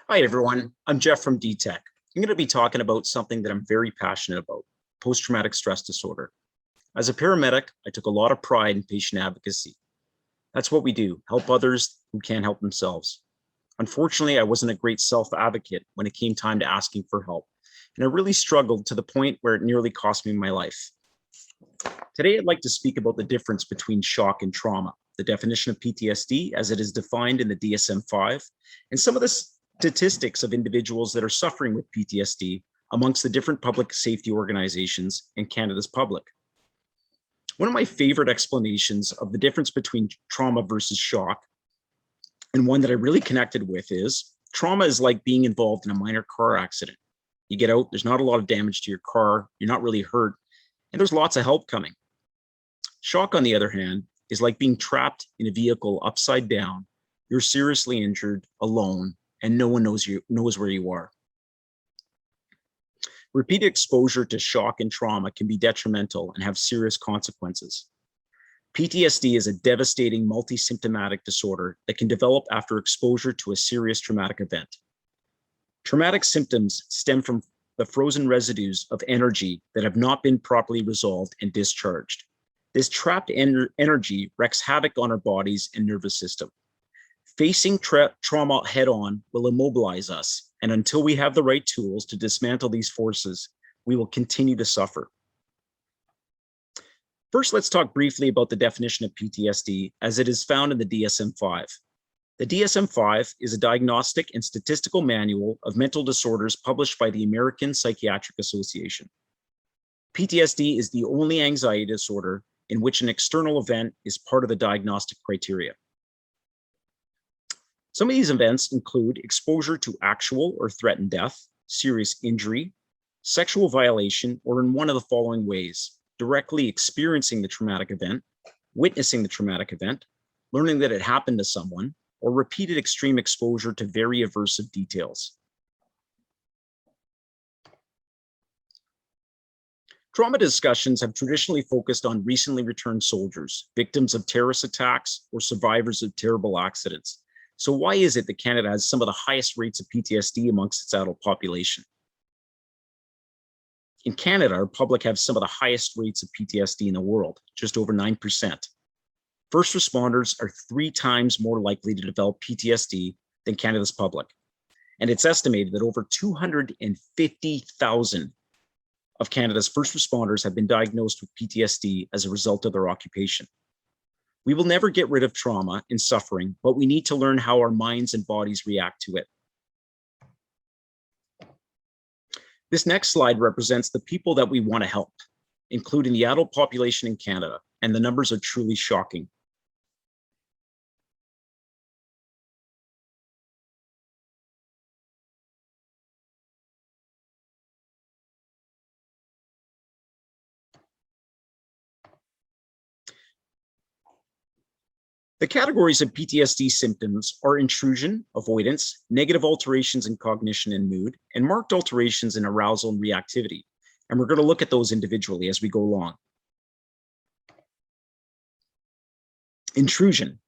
Hi, everyone. I'm Jeff from DTech. I'm going to be talking about something that I'm very passionate about, post-traumatic stress disorder. As a paramedic, I took a lot of pride in patient advocacy. That's what we do, help others who can't help themselves. Unfortunately, I wasn't a great self-advocate when it came time to asking for help, and I really struggled to the point where it nearly cost me my life. Today, I'd like to speak about the difference between shock and trauma, the definition of PTSD as it is defined in the DSM-5, and some of the statistics of individuals that are suffering with PTSD amongst the different public safety organizations and Canada's public. One of my favorite explanations of the difference between trauma versus shock, and one that I really connected with, is trauma is like being involved in a minor car accident. You get out, there's not a lot of damage to your car, you're not really hurt, and there's lots of help coming. Shock, on the other hand, is like being trapped in a vehicle upside down. You're seriously injured, alone, and no one knows where you are. Repeated exposure to shock and trauma can be detrimental and have serious consequences. PTSD is a devastating multi-symptomatic disorder that can develop after exposure to a serious traumatic event. Traumatic symptoms stem from the frozen residues of energy that have not been properly resolved and discharged. This trapped energy wreaks havoc on our bodies and nervous system. Facing trauma head-on will immobilize us, and until we have the right tools to dismantle these forces, we will continue to suffer. First, let's talk briefly about the definition of PTSD as it is found in the DSM-5. The DSM-5 is a diagnostic and statistical manual of mental disorders published by the American Psychiatric Association. PTSD is the only anxiety disorder in which an external event is part of the diagnostic criteria. Some of these events include exposure to actual or threatened death, serious injury, sexual violation, or in one of the following ways: directly experiencing the traumatic event, witnessing the traumatic event, learning that it happened to someone, or repeated extreme exposure to very aversive details. Trauma discussions have traditionally focused on recently returned soldiers, victims of terrorist attacks, or survivors of terrible accidents. So why is it that Canada has some of the highest rates of PTSD amongst its adult population? In Canada, our public have some of the highest rates of PTSD in the world, just over 9%. First responders are 3 times more likely to develop PTSD than Canada's public. And it's estimated that over 250,000 of Canada's first responders have been diagnosed with PTSD as a result of their occupation. We will never get rid of trauma and suffering, but we need to learn how our minds and bodies react to it. This next slide represents the people that we want to help, including the adult population in Canada, and the numbers are truly shocking. The categories of PTSD symptoms are intrusion, avoidance, negative alterations in cognition and mood, and marked alterations in arousal and reactivity. And we're going to look at those individually as we go along. Intrusion.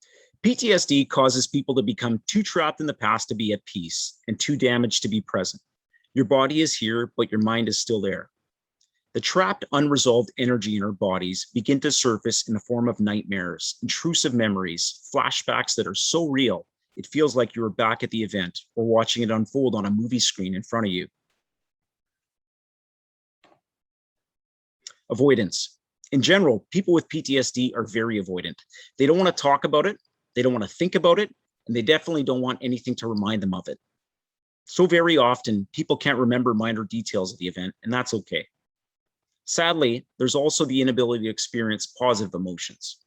PTSD causes people to become too trapped in the past to be at peace and too damaged to be present. Your body is here, but your mind is still there. The trapped, unresolved energy in our bodies begin to surface in the form of nightmares, intrusive memories, flashbacks that are so real, it feels like you were back at the event or watching it unfold on a movie screen in front of you. Avoidance. In general, people with PTSD are very avoidant. They don't want to talk about it, they don't want to think about it, and they definitely don't want anything to remind them of it. So very often, people can't remember minor details of the event, and that's okay. Sadly, there's also the inability to experience positive emotions.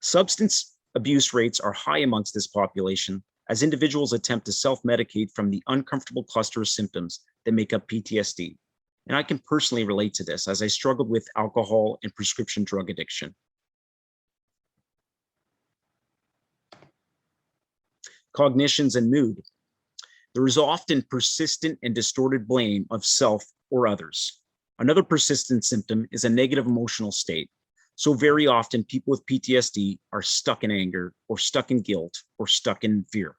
Substance abuse rates are high amongst this population as individuals attempt to self-medicate from the uncomfortable cluster of symptoms that make up PTSD. And I can personally relate to this as I struggled with alcohol and prescription drug addiction. Cognitions and mood. There is often persistent and distorted blame of self or others. Another persistent symptom is a negative emotional state. So very often people with PTSD are stuck in anger or stuck in guilt or stuck in fear.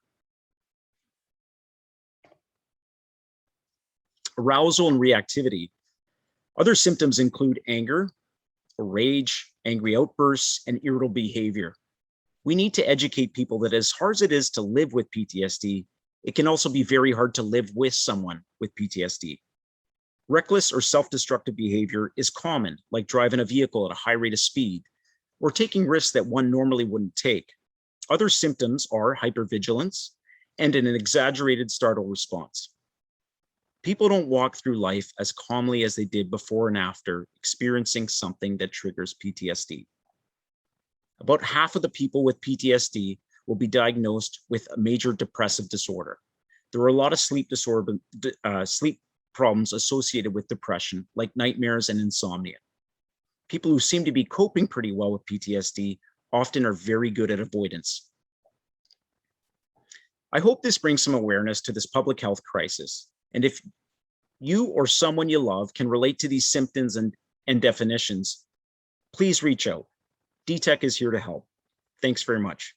arousal and reactivity. Other symptoms include anger, rage, angry outbursts, and irritable behavior. We need to educate people that as hard as it is to live with PTSD, it can also be very hard to live with someone with PTSD. Reckless or self-destructive behavior is common, like driving a vehicle at a high rate of speed or taking risks that one normally wouldn't take. Other symptoms are hypervigilance and an exaggerated startle response. People don't walk through life as calmly as they did before and after experiencing something that triggers PTSD. About half of the people with PTSD will be diagnosed with a major depressive disorder. There are a lot of sleep problems associated with depression, like nightmares and insomnia. People who seem to be coping pretty well with PTSD often are very good at avoidance. I hope this brings some awareness to this public health crisis. And if you or someone you love can relate to these symptoms and definitions, please reach out. DTech is here to help. Thanks very much.